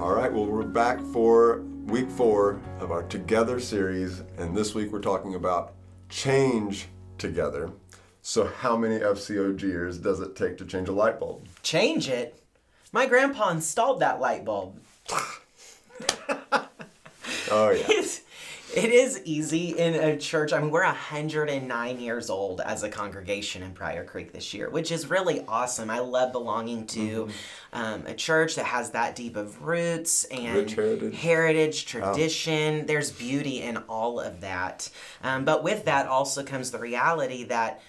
All right, well, we're back for week 4 of our Together series, and this week we're talking about change together. So how many FCOGers does it take to change a light bulb? Change it? My grandpa installed that light bulb. Oh, yeah. It is easy in a church. I mean, we're 109 years old as a congregation in Pryor Creek this year, which is really awesome. I love belonging to a church that has that deep of roots and Rich heritage, tradition. There's beauty in all of that. But with that also comes the reality that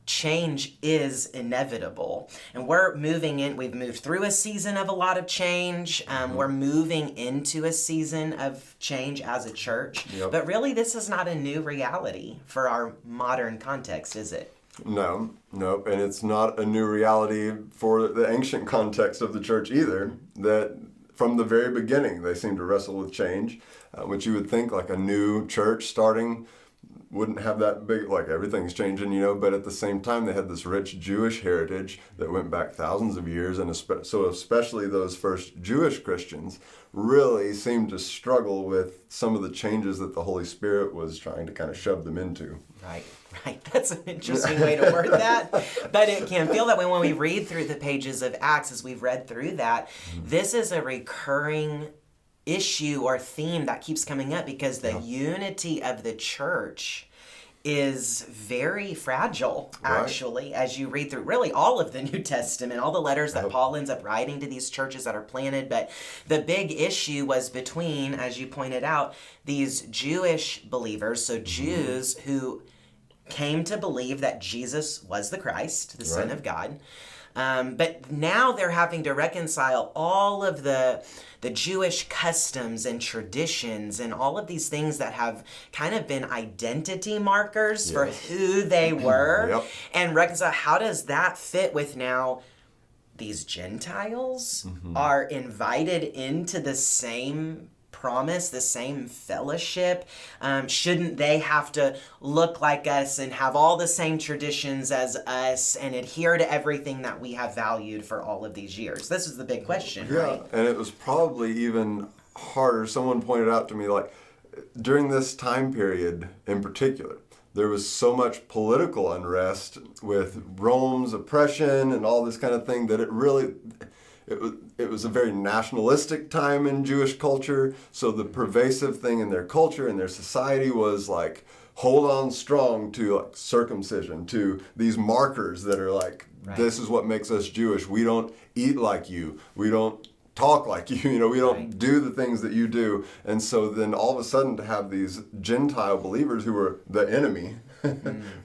change is inevitable. And we've moved through a season of a lot of change. We're moving into a season of change as a church. Yep. But really, this is not a new reality for our modern context, is it? No, and it's not a new reality for the ancient context of the church either, that from the very beginning they seem to wrestle with change, which you would think like a new church starting wouldn't have that big, like everything's changing, but at the same time they had this rich Jewish heritage that went back thousands of years, and so especially those first Jewish Christians really seemed to struggle with some of the changes that the Holy Spirit was trying to kind of shove them into. Right. That's an interesting way to word that. But it can feel that way when we read through the pages of Acts, as we've read through that. This is a recurring issue or theme that keeps coming up because the unity of the church is very fragile, actually, as you read through really all of the New Testament, all the letters that Paul ends up writing to these churches that are planted. But the big issue was between, as you pointed out, these Jewish believers, so Jews who came to believe that Jesus was the Christ, the Son of God. But now they're having to reconcile all of the Jewish customs and traditions and all of these things that have kind of been identity markers for who they were, and reconcile how does that fit with now these Gentiles are invited into the same promise, the same fellowship. Shouldn't they have to look like us and have all the same traditions as us and adhere to everything that we have valued for all of these years? This is the big question, right? And it was probably even harder. Someone pointed out to me, like, during this time period in particular, there was so much political unrest with Rome's oppression and all this kind of thing that it was a very nationalistic time in Jewish culture. So the pervasive thing in their culture and their society was like, hold on strong to like circumcision, to these markers that are like, this is what makes us Jewish. We don't eat like you. We don't talk like you. We don't do the things that you do. And so then all of a sudden to have these Gentile believers who were the enemy,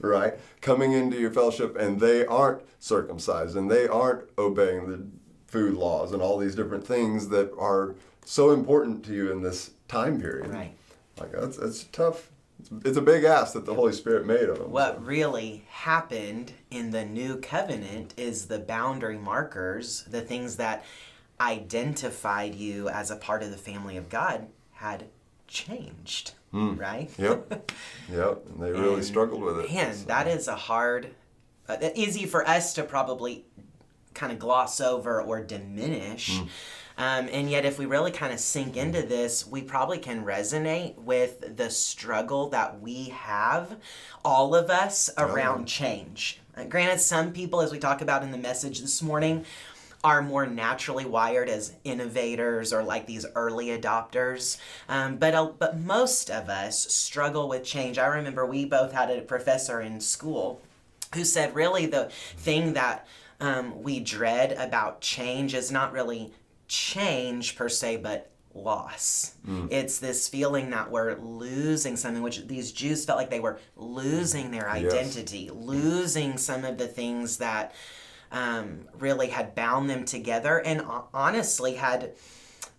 right, coming into your fellowship, and they aren't circumcised and they aren't obeying the food laws and all these different things that are so important to you in this time period. Right. Like that's tough. It's a big ask that the Holy Spirit made of them. What really happened in the new covenant is the boundary markers, the things that identified you as a part of the family of God, had changed, right? Yep. And they really struggled with it. Man, that is a hard, easy for us to probably kind of gloss over or diminish. And yet if we really kind of sink into this, we probably can resonate with the struggle that we have, all of us, around change. Granted, some people, as we talk about in the message this morning, are more naturally wired as innovators or like these early adopters. But most of us struggle with change. I remember we both had a professor in school who said really the thing that we dread about change is not really change per se, but loss. It's this feeling that we're losing something, which these Jews felt like they were losing their identity, losing some of the things that really had bound them together, and honestly had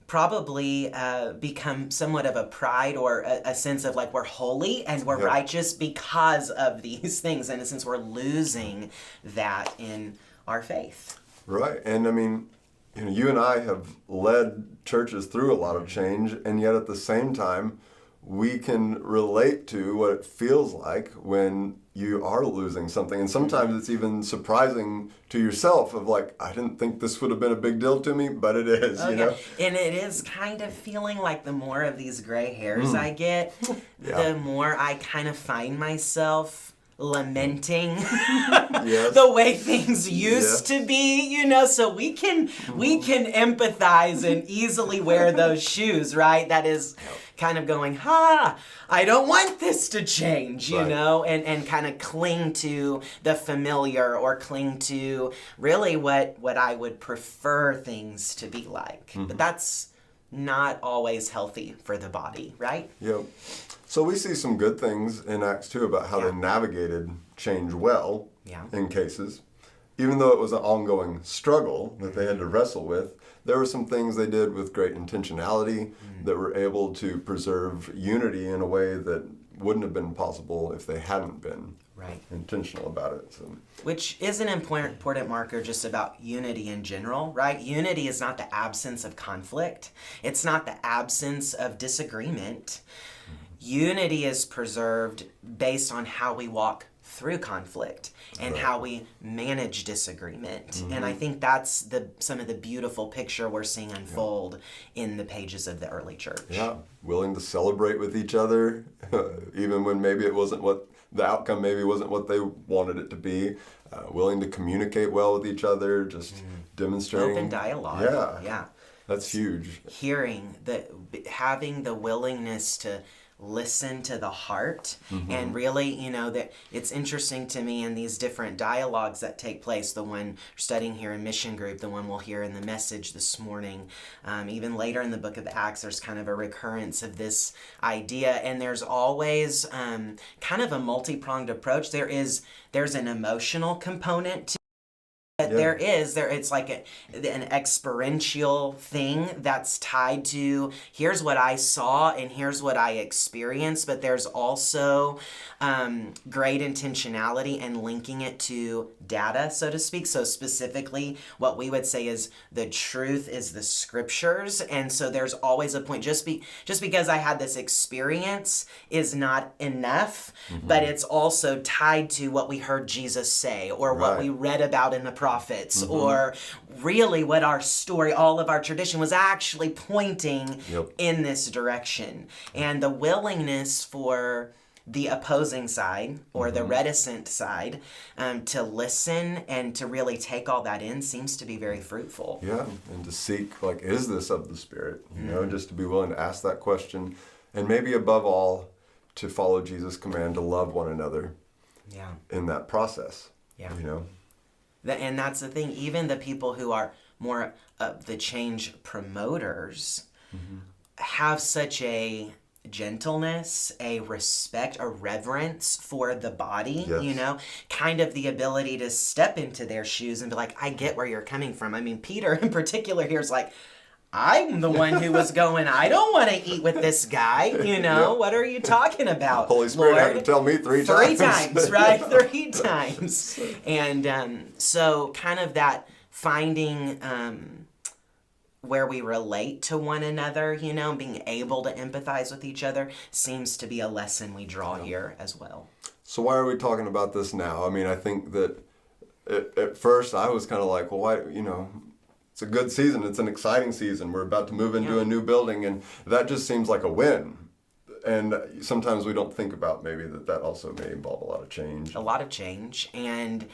probably become somewhat of a pride or a sense of like we're holy and we're righteous because of these things, and in a sense we're losing that in our faith. Right. And I mean, you and I have led churches through a lot of change, and yet at the same time, we can relate to what it feels like when you are losing something. And sometimes it's even surprising to yourself of like, I didn't think this would have been a big deal to me, but it is, you know? And it is kind of feeling like the more of these gray hairs I get, Yeah. the more I kind of find myself lamenting Yes. the way things used to be, you know, so we can empathize and easily wear those shoes, right? That is kind of going, I don't want this to change, you Right. know, and kind of cling to the familiar or cling to really what I would prefer things to be like. But that's not always healthy for the body, right? Yep. So we see some good things in Acts 2 about how Yeah. they navigated change well Yeah. in cases. Even though it was an ongoing struggle that they had to wrestle with, there were some things they did with great intentionality that were able to preserve unity in a way that wouldn't have been possible if they hadn't been Right. intentional about it. So, Which is an important marker just about unity in general, right? Unity is not the absence of conflict. It's not the absence of disagreement. Unity is preserved based on how we walk through conflict and how we manage disagreement. And I think that's some of the beautiful picture we're seeing unfold in the pages of the early church. yeah, willing to celebrate with each other, even when maybe it wasn't what the outcome maybe wasn't what they wanted it to be. Willing to communicate well with each other, just demonstrating Open dialogue. Yeah. That's huge. Hearing having the willingness to listen to the heart and really, you know, that it's interesting to me in these different dialogues that take place, the one we're studying here in Mission Group, the one we'll hear in the message this morning, even later in the book of Acts, there's kind of a recurrence of this idea, and there's always kind of a multi-pronged approach. There's an emotional component to it's like an experiential thing that's tied to here's what I saw and here's what I experienced, but there's also great intentionality and linking it to data, so to speak. So specifically, what we would say is the truth is the scriptures, and so there's always a point. Just because I had this experience is not enough, but it's also tied to what we heard Jesus say or what we read about in the prophets, or really what our story, all of our tradition was actually pointing in this direction. And the willingness for the opposing side or the reticent side to listen and to really take all that in seems to be very fruitful. Yeah, and to seek, like, is this of the Spirit? You know, just to be willing to ask that question. And maybe above all, to follow Jesus' command to love one another in that process. Yeah. You know? And that's the thing, even the people who are more of the change promoters have such a gentleness, a respect, a reverence for the body, you know, kind of the ability to step into their shoes and be like, I get where you're coming from. I mean, Peter in particular here is like, I'm the one who was going, I don't want to eat with this guy, you know, what are you talking about, Holy Spirit had to tell me three times. 3 times, right? 3 times. And so kind of that finding where we relate to one another, you know, being able to empathize with each other seems to be a lesson we draw here as well. So why are we talking about this now? I mean, I think that at first I was kind of like, well, why, you know, it's a good season. It's an exciting season. We're about to move into a new building, and that just seems like a win. And sometimes we don't think about maybe that also may involve a lot of change. A lot of change. And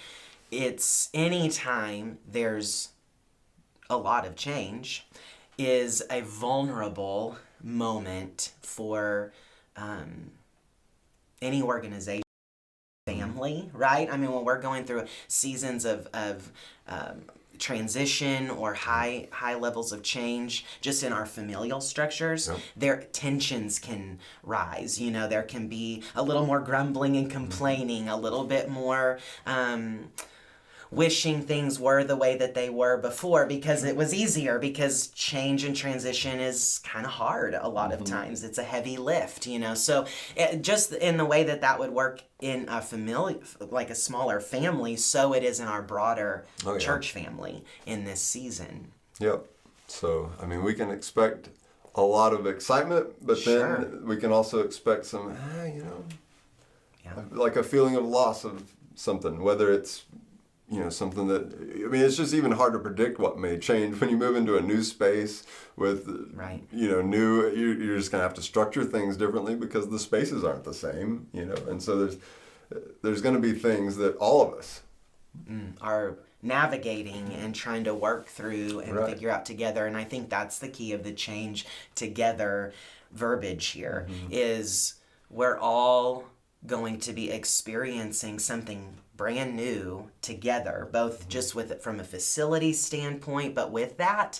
it's any time there's a lot of change is a vulnerable moment for any organization, family, right? I mean, when we're going through seasons of transition or high levels of change just in our familial structures, their tensions can rise. You know, there can be a little more grumbling and complaining, a little bit more wishing things were the way that they were before because it was easier, because change and transition is kind of hard a lot of times. It's a heavy lift, you know. So just in the way that would work in a family, like a smaller family, so it is in our broader church family in this season. Yep. So, I mean, we can expect a lot of excitement, but Sure. then we can also expect some, Yeah. like a feeling of loss of something, whether it's, something that, I mean, it's just even hard to predict what may change when you move into a new space with, Right. you're just going to have to structure things differently because the spaces aren't the same, and so there's going to be things that all of us Are navigating and trying to work through and Right. figure out together. And I think that's the key of the change together verbiage here is we're all going to be experiencing something brand new together, both just with it from a facility standpoint, but with that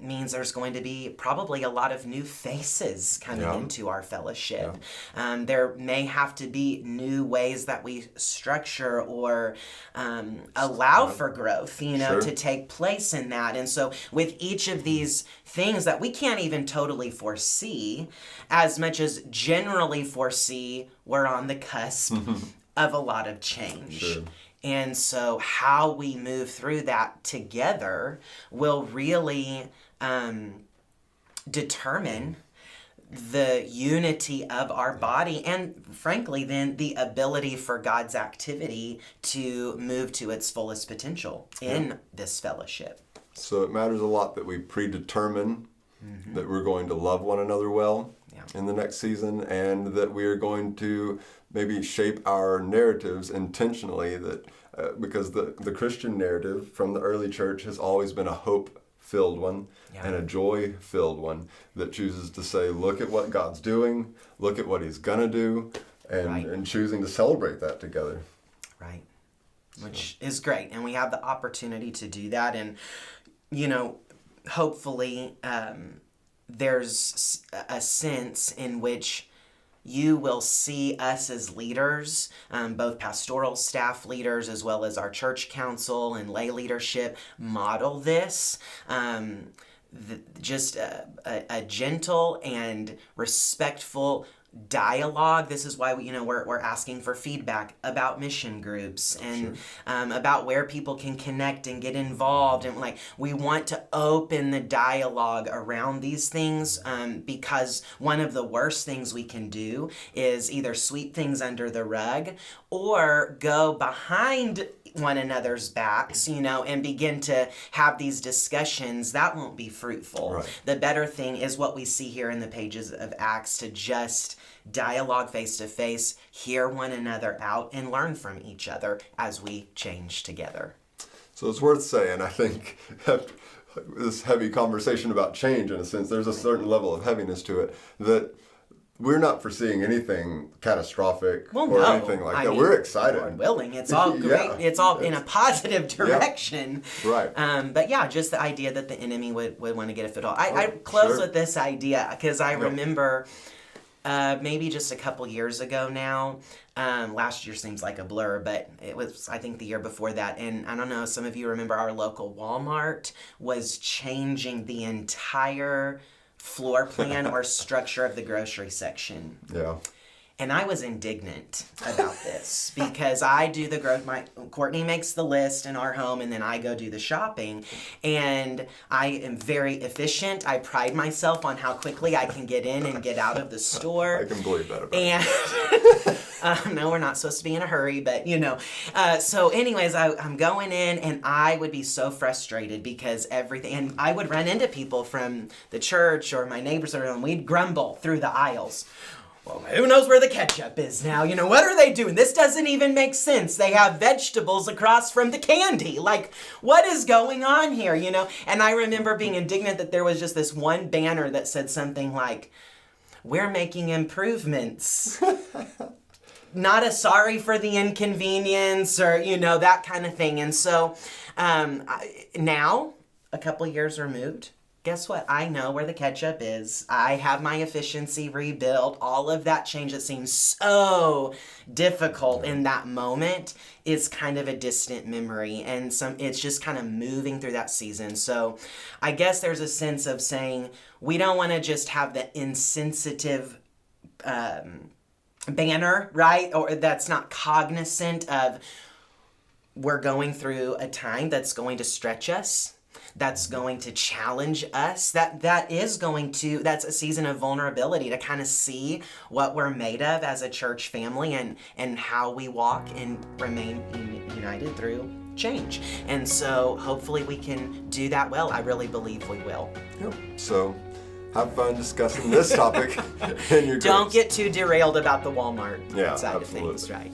means there's going to be probably a lot of new faces coming Yeah. into our fellowship. There may have to be new ways that we structure or allow for growth, Sure. to take place in that. And so with each of these things that we can't even totally foresee, as much as generally foresee, we're on the cusp of a lot of change. Sure. And so how we move through that together will really determine the unity of our body and frankly then the ability for God's activity to move to its fullest potential in this fellowship. So it matters a lot that we predetermine that we're going to love one another well Yeah. in the next season, and that we are going to maybe shape our narratives intentionally, that because the Christian narrative from the early church has always been a hope-filled one Yeah. and a joy-filled one that chooses to say, look at what God's doing, look at what he's going to do, and, Right. and choosing to celebrate that together. Right. Which is great. And we have the opportunity to do that. And, hopefully there's a sense in which you will see us as leaders, both pastoral staff leaders as well as our church council and lay leadership, model this. Just a gentle and respectful dialogue. This is why we're asking for feedback about mission groups and about where people can connect and get involved, and we want to open the dialogue around these things because one of the worst things we can do is either sweep things under the rug or go behind one another's backs, and begin to have these discussions. That won't be fruitful. Right. The better thing is what we see here in the pages of Acts, to just dialogue face to face, hear one another out, and learn from each other as we change together. So it's worth saying, I think, this heavy conversation about change, in a sense, there's a certain level of heaviness to it, that we're not foreseeing anything catastrophic or anything like that. We're excited. Lord willing, it's all great. Yeah. It's all in a positive direction. Right. But yeah, just the idea that the enemy would want to get a foothold. I close Sure. with this idea because I remember maybe just a couple years ago now. Last year seems like a blur, but it was, I think, the year before that. And I don't know, some of you remember our local Walmart was changing the entire floor plan or structure of the grocery section. Yeah. And I was indignant about this because I do Courtney makes the list in our home and then I go do the shopping, and I am very efficient. I pride myself on how quickly I can get in and get out of the store. I can believe that about And no, we're not supposed to be in a hurry, but so anyways, I'm going in and I would be so frustrated because everything, and I would run into people from the church or my neighbors and we'd grumble through the aisles. Well, who knows where the ketchup is now? What are they doing? This doesn't even make sense. They have vegetables across from the candy. What is going on here, And I remember being indignant that there was just this one banner that said something like, "We're making improvements." Not a sorry for the inconvenience or, that kind of thing. And so now, a couple years removed, guess what? I know where the ketchup is. I have my efficiency rebuilt. All of that change that seems so difficult in that moment is kind of a distant memory. And it's just kind of moving through that season. So I guess there's a sense of saying we don't want to just have the insensitive banner, right? Or that's not cognizant of we're going through a time that's going to stretch us, that's going to challenge us, that's a season of vulnerability to kind of see what we're made of as a church family and how we walk and remain united through change. And so hopefully we can do that well. I really believe we will. Yep. So have fun discussing this topic in your Don't groups. get too derailed about the Walmart Yeah, side absolutely. of things, right?